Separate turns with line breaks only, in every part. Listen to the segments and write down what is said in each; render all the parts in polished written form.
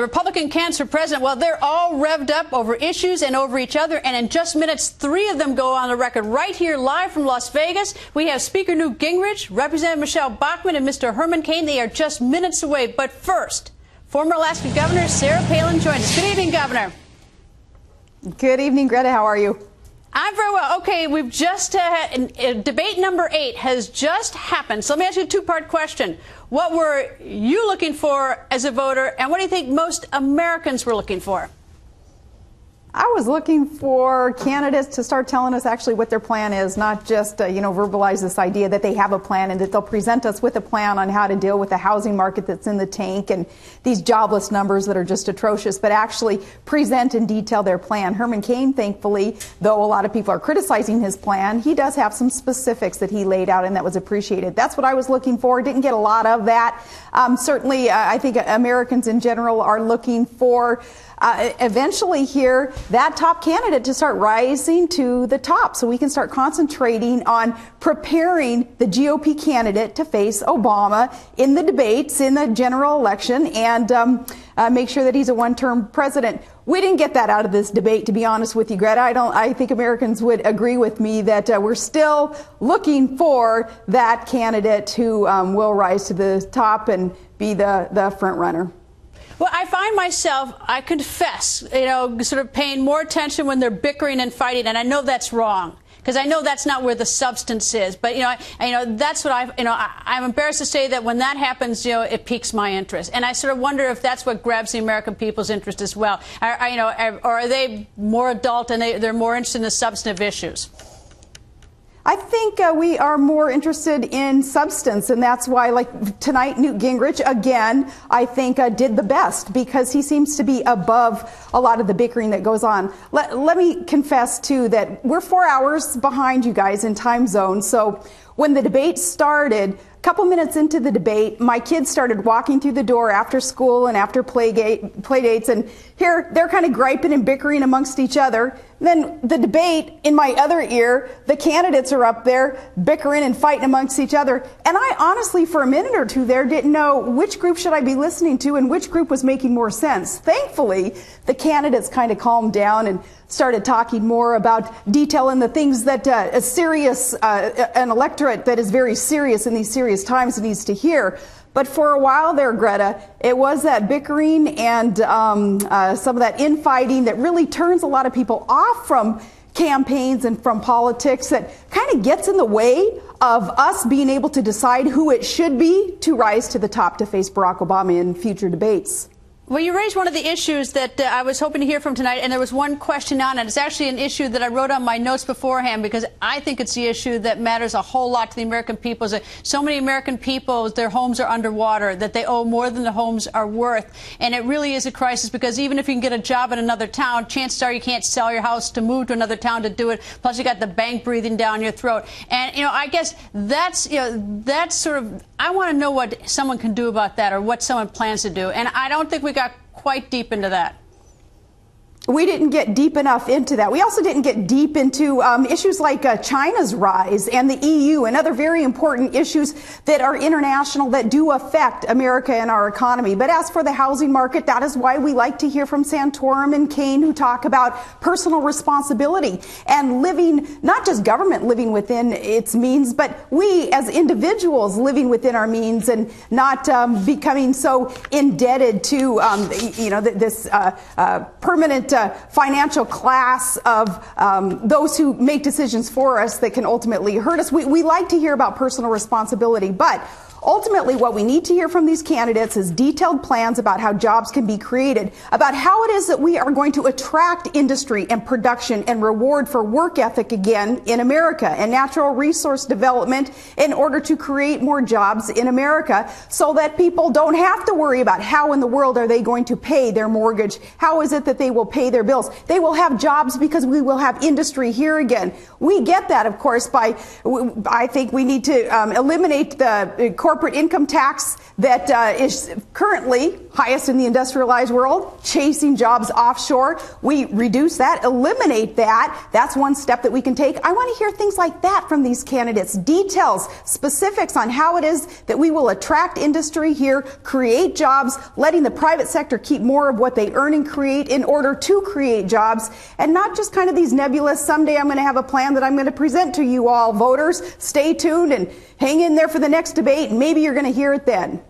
Republican candidates for president, well, they're all revved up over issues and over each other. And in just minutes, 3 of them go on the record right here live from Las Vegas. We have Speaker Newt Gingrich, Representative Michelle Bachmann, and Mr. Herman Cain. They are just minutes away. But first, former Alaska Governor Sarah Palin joins us. Good evening, Governor.
Good evening, Greta. How are you?
I'm very well. Okay, we've just had debate number 8 has just happened. So let me ask you a two-part question. What were you looking for as a voter, and what do you think most Americans were looking for?
I was looking for candidates to start telling us actually what their plan is, not just, verbalize this idea that they have a plan and that they'll present us with a plan on how to deal with the housing market that's in the tank and these jobless numbers that are just atrocious, but actually present and detail their plan. Herman Cain, thankfully, though a lot of people are criticizing his plan, he does have some specifics that he laid out, and that was appreciated. That's what I was looking for. Didn't get a lot of that. Certainly, I think Americans in general are looking for eventually here, that top candidate to start rising to the top so we can start concentrating on preparing the GOP candidate to face Obama in the debates in the general election and make sure that he's a one-term president. We didn't get that out of this debate, to be honest with you, Greta. I think Americans would agree with me that we're still looking for that candidate who will rise to the top and be the front runner.
Well, I find myself, I confess, sort of paying more attention when they're bickering and fighting, and I know that's wrong, because I know that's not where the substance is. But that's what I'm embarrassed to say that when that happens, it piques my interest, and I sort of wonder if that's what grabs the American people's interest as well. Or are they more adult and they're more interested in the substantive issues?
I think we are more interested in substance, and that's why, like tonight, Newt Gingrich, again, I think did the best because he seems to be above a lot of the bickering that goes on. Let me confess, too, that we're 4 hours behind you guys in time zone, so when the debate started, a couple minutes into the debate, my kids started walking through the door after school and after play dates, and here they're kind of griping and bickering amongst each other. Then the debate in my other ear, the candidates are up there bickering and fighting amongst each other. And I honestly, for a minute or two there, didn't know which group should I be listening to and which group was making more sense. Thankfully, the candidates kind of calmed down and started talking more about detailing the things that an electorate that is very serious in these serious times needs to hear. But for a while there, Greta, it was that bickering and some of that infighting that really turns a lot of people off from campaigns and from politics, that kind of gets in the way of us being able to decide who it should be to rise to the top to face Barack Obama in future debates.
Well, you raised one of the issues that I was hoping to hear from tonight, and there was one question on it. It's actually an issue that I wrote on my notes beforehand because I think it's the issue that matters a whole lot to the American people. So many American people, their homes are underwater, that they owe more than the homes are worth. And it really is a crisis because even if you can get a job in another town, chances are you can't sell your house to move to another town to do it. Plus, you got the bank breathing down your throat. And, I guess that's sort of, I want to know what someone can do about that or what someone plans to do. And I don't think we got quite deep into that.
We didn't get deep enough into that. We also didn't get deep into issues like China's rise and the EU and other very important issues that are international that do affect America and our economy. But as for the housing market, that is why we like to hear from Santorum and Cain, who talk about personal responsibility and living, not just government living within its means, but we as individuals living within our means and not becoming so indebted to this permanent financial class of those who make decisions for us that can ultimately hurt us. We like to hear about personal responsibility, but ultimately, what we need to hear from these candidates is detailed plans about how jobs can be created, about how it is that we are going to attract industry and production and reward for work ethic again in America and natural resource development in order to create more jobs in America so that people don't have to worry about how in the world are they going to pay their mortgage. How is it that they will pay their bills? They will have jobs because we will have industry here again. We get that, of course, by, I think we need to eliminate the corporate income tax that is currently highest in the industrialized world, chasing jobs offshore. We reduce that, eliminate that. That's one step that we can take. I want to hear things like that from these candidates, details, specifics on how it is that we will attract industry here, create jobs, letting the private sector keep more of what they earn and create in order to create jobs, and not just kind of these nebulous, someday I'm going to have a plan that I'm going to present to you all voters. Stay tuned and hang in there for the next debate, and maybe you're going to hear it then.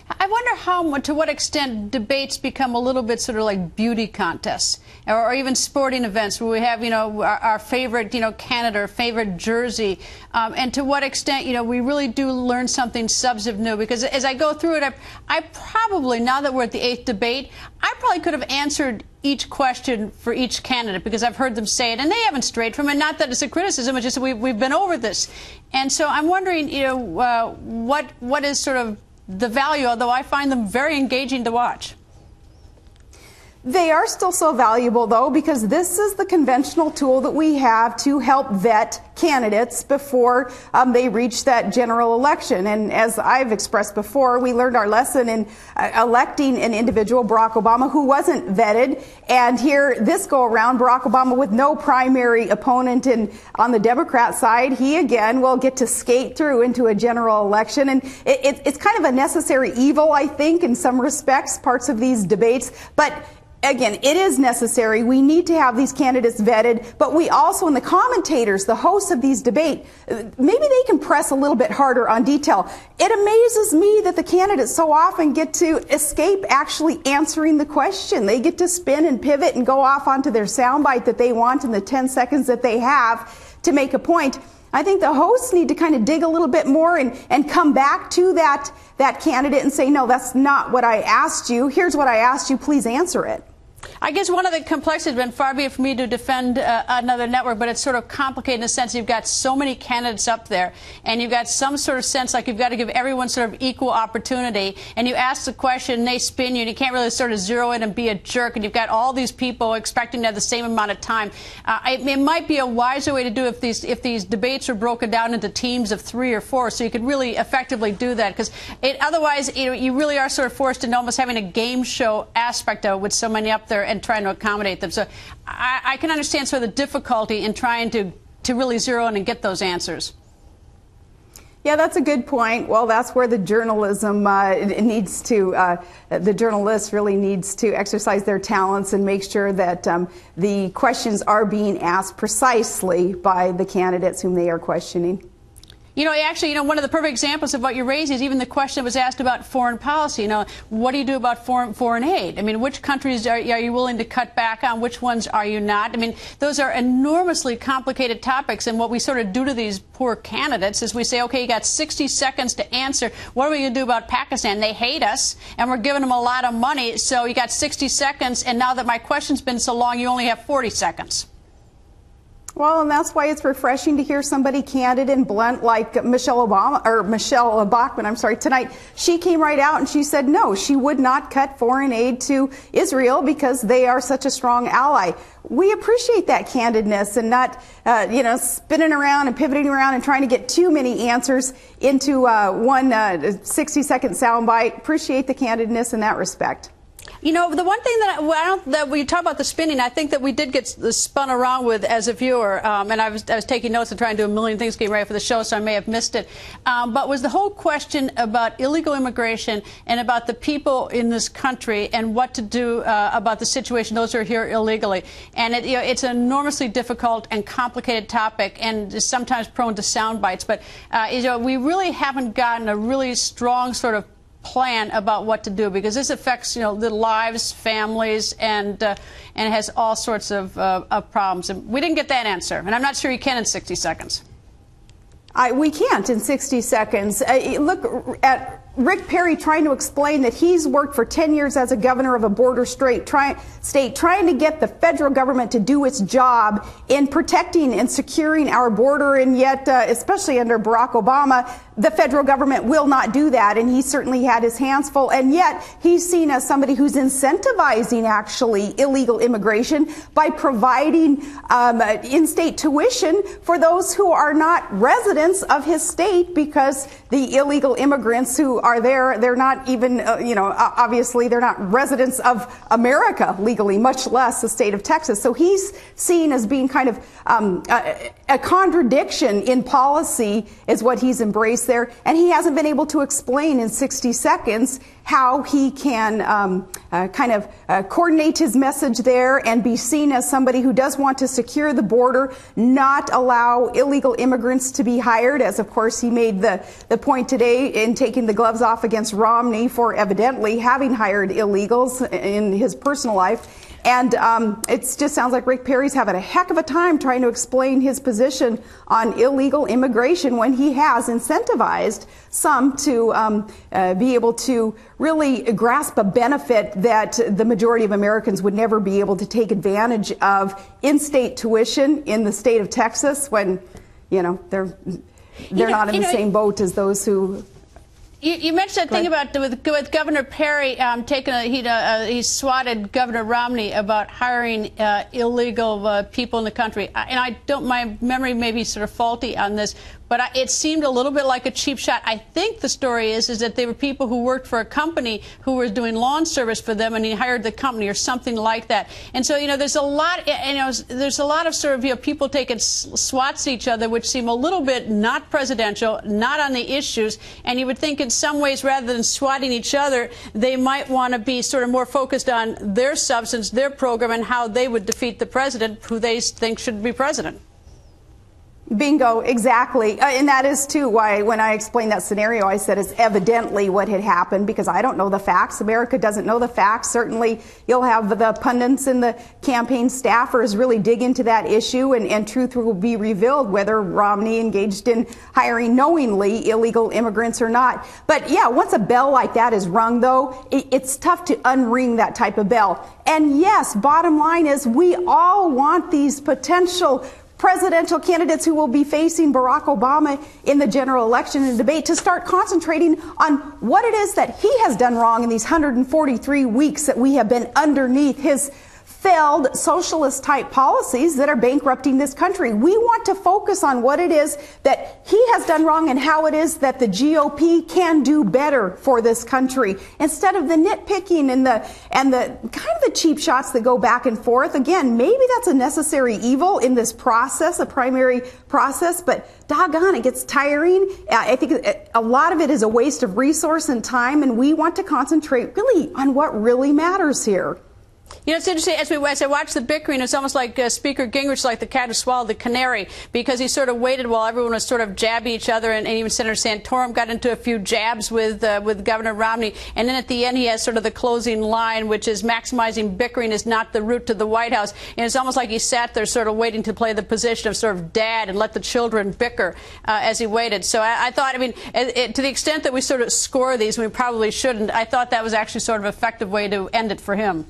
I wonder to what extent debates become a little bit sort of like beauty contests or even sporting events where we have, our favorite, candidate or favorite jersey. And to what extent, we really do learn something substantive new. Because as I go through it, I probably, now that we're at the 8th debate, I probably could have answered each question for each candidate because I've heard them say it, and they haven't strayed from it. Not that it's a criticism, it's just that we've been over this. And so I'm wondering, what is sort of the value, although I find them very engaging to watch.
They are still so valuable, though, because this is the conventional tool that we have to help vet candidates before they reach that general election. And as I've expressed before, we learned our lesson in electing an individual, Barack Obama, who wasn't vetted. And here, this go around, Barack Obama with no primary opponent on the Democrat side, he again will get to skate through into a general election. And it's kind of a necessary evil, I think, in some respects, parts of these debates. But again, it is necessary. We need to have these candidates vetted, but we also, and the commentators, the hosts of these debates, maybe they can press a little bit harder on detail. It amazes me that the candidates so often get to escape actually answering the question. They get to spin and pivot and go off onto their soundbite that they want in the 10 seconds that they have to make a point. I think the hosts need to kind of dig a little bit more and come back to that candidate and say, no, that's not what I asked you. Here's what I asked you. Please answer it.
I guess one of the complexities has been, far be it for me to defend another network, but it's sort of complicated in the sense you've got so many candidates up there, and you've got some sort of sense like you've got to give everyone sort of equal opportunity, and you ask the question and they spin you, and you can't really sort of zero in and be a jerk, and you've got all these people expecting to have the same amount of time. It might be a wiser way to do if these debates were broken down into teams of 3 or 4, so you could really effectively do that, because otherwise you really are sort of forced into almost having a game show aspect of it with so many up there and trying to accommodate them. So I can understand sort of the difficulty in trying to really zero in and get those answers.
Yeah, that's a good point. Well, that's where the journalism needs to, the journalist really needs to exercise their talents and make sure that the questions are being asked precisely by the candidates whom they are questioning.
Actually, one of the perfect examples of what you raise is even the question that was asked about foreign policy. What do you do about foreign aid? I mean, which countries are you willing to cut back on? Which ones are you not? I mean, those are enormously complicated topics. And what we sort of do to these poor candidates is we say, okay, you got 60 seconds to answer. What are we going to do about Pakistan? They hate us, and we're giving them a lot of money. So you got 60 seconds. And now that my question's been so long, you only have 40 seconds.
Well, and that's why it's refreshing to hear somebody candid and blunt like Michelle Bachmann, tonight. She came right out and she said no, she would not cut foreign aid to Israel because they are such a strong ally. We appreciate that candidness and not, spinning around and pivoting around and trying to get too many answers into one 60-second soundbite. Appreciate the candidness in that respect.
The one thing that we talk about the spinning, I think that we did get spun around with as a viewer, and I was taking notes and trying to do a million things getting ready for the show, so I may have missed it. But was the whole question about illegal immigration and about the people in this country and what to do about the situation, those who are here illegally. And it's an enormously difficult and complicated topic and is sometimes prone to sound bites. But we really haven't gotten a really strong sort of plan about what to do, because this affects the lives, families, and has all sorts of problems. And we didn't get that answer, and I'm not sure you can in 60 seconds.
We can't in 60 seconds. Look at Rick Perry trying to explain that he's worked for 10 years as a governor of a border state, trying to get the federal government to do its job in protecting and securing our border, and yet, especially under Barack Obama, the federal government will not do that, and he certainly had his hands full, and yet he's seen as somebody who's incentivizing actually illegal immigration by providing in-state tuition for those who are not residents of his state, because the illegal immigrants who are there, they're not even, obviously they're not residents of America legally, much less the state of Texas. So he's seen as being kind of a contradiction in policy is what he's embraced there, and he hasn't been able to explain in 60 seconds how he can coordinate his message there and be seen as somebody who does want to secure the border, not allow illegal immigrants to be hired, as of course he made the point today in taking the gloves off against Romney for evidently having hired illegals in his personal life. And it just sounds like Rick Perry's having a heck of a time trying to explain his position on illegal immigration when he has incentivized some to be able to really grasp a benefit that the majority of Americans would never be able to take advantage of, in-state tuition in the state of Texas, when, they're not in the same boat as those who...
You mentioned that thing about with Governor Perry he swatted Governor Romney about hiring illegal people in the country. And my memory may be sort of faulty on this, but it seemed a little bit like a cheap shot. I think the story is that they were people who worked for a company who was doing lawn service for them, and he hired the company or something like that. And so, there's a lot, there's a lot of sort of, people taking swats at each other, which seem a little bit not presidential, not on the issues. And you would think in some ways, rather than swatting each other, they might want to be sort of more focused on their substance, their program, and how they would defeat the president, who they think should be president.
Bingo, exactly. And that is, too, why when I explained that scenario, I said it's evidently what had happened, because I don't know the facts. America doesn't know the facts. Certainly, you'll have the pundits and the campaign staffers really dig into that issue, and truth will be revealed whether Romney engaged in hiring knowingly illegal immigrants or not. But, yeah, once a bell like that is rung, though, it's tough to unring that type of bell. And, yes, bottom line is we all want these potential presidential candidates who will be facing Barack Obama in the general election and debate to start concentrating on what it is that he has done wrong in these 143 weeks that we have been underneath his failed socialist-type policies that are bankrupting this country. We want to focus on what it is that he has done wrong and how it is that the GOP can do better for this country, instead of the nitpicking and the kind of the cheap shots that go back and forth. Again, maybe that's a necessary evil in this process, a primary process, but doggone, it gets tiring. I think a lot of it is a waste of resource and time, and we want to concentrate really on what really matters here.
It's interesting, as I watched the bickering, it's almost like Speaker Gingrich, like the cat who swallowed the canary, because he sort of waited while everyone was sort of jabbing each other, and even Senator Santorum got into a few jabs with Governor Romney. And then at the end, he has sort of the closing line, which is maximizing bickering is not the route to the White House. And it's almost like he sat there sort of waiting to play the position of sort of dad and let the children bicker as he waited. So I thought, to the extent that we sort of score these, we probably shouldn't, I thought that was actually sort of an effective way to end it for him.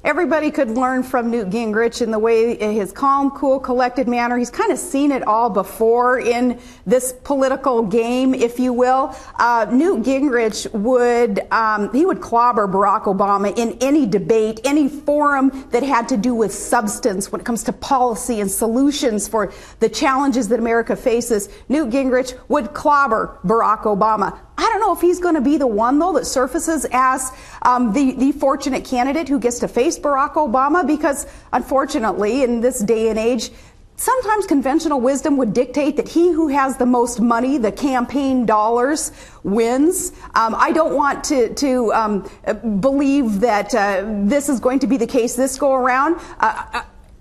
Everybody could learn from Newt Gingrich in the way, in his calm, cool, collected manner. He's kind of seen it all before in this political game, if you will. Newt Gingrich would clobber Barack Obama in any debate, any forum that had to do with substance when it comes to policy and solutions for the challenges that America faces. Newt Gingrich would clobber Barack Obama. I don't know if he's going to be the one, though, that surfaces as the fortunate candidate who gets to face Barack Obama, because, unfortunately, in this day and age, sometimes conventional wisdom would dictate that he who has the most money, the campaign dollars, wins. I don't want to believe that this is going to be the case this go around.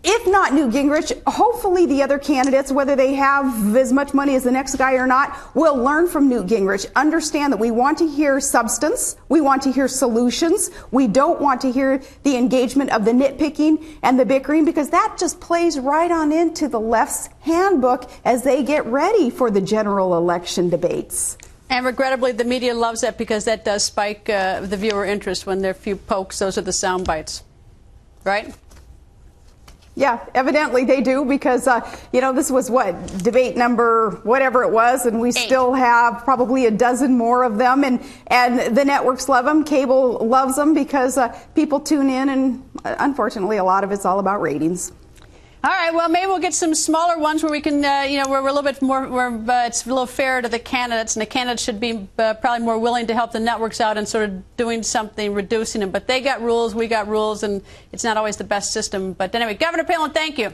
If not Newt Gingrich, hopefully the other candidates, whether they have as much money as the next guy or not, will learn from Newt Gingrich. Understand that we want to hear substance. We want to hear solutions. We don't want to hear the engagement of the nitpicking and the bickering, because that just plays right on into the left's handbook as they get ready for the general election debates.
And regrettably, the media loves that, because that does spike the viewer interest when there are few pokes. Those are the sound bites, right?
Yeah, evidently they do, because, you know, this was what, debate number whatever it was, and we still have probably a dozen more of them, and the networks love them. Cable loves them because people tune in, and unfortunately a lot of it's all about ratings.
All right, well, maybe we'll get some smaller ones where we can, you know, where we're a little bit more, where it's a little fairer to the candidates, and the candidates should be probably more willing to help the networks out and sort of doing something, reducing them. But they got rules, we got rules, and it's not always the best system. But anyway, Governor Palin, thank you.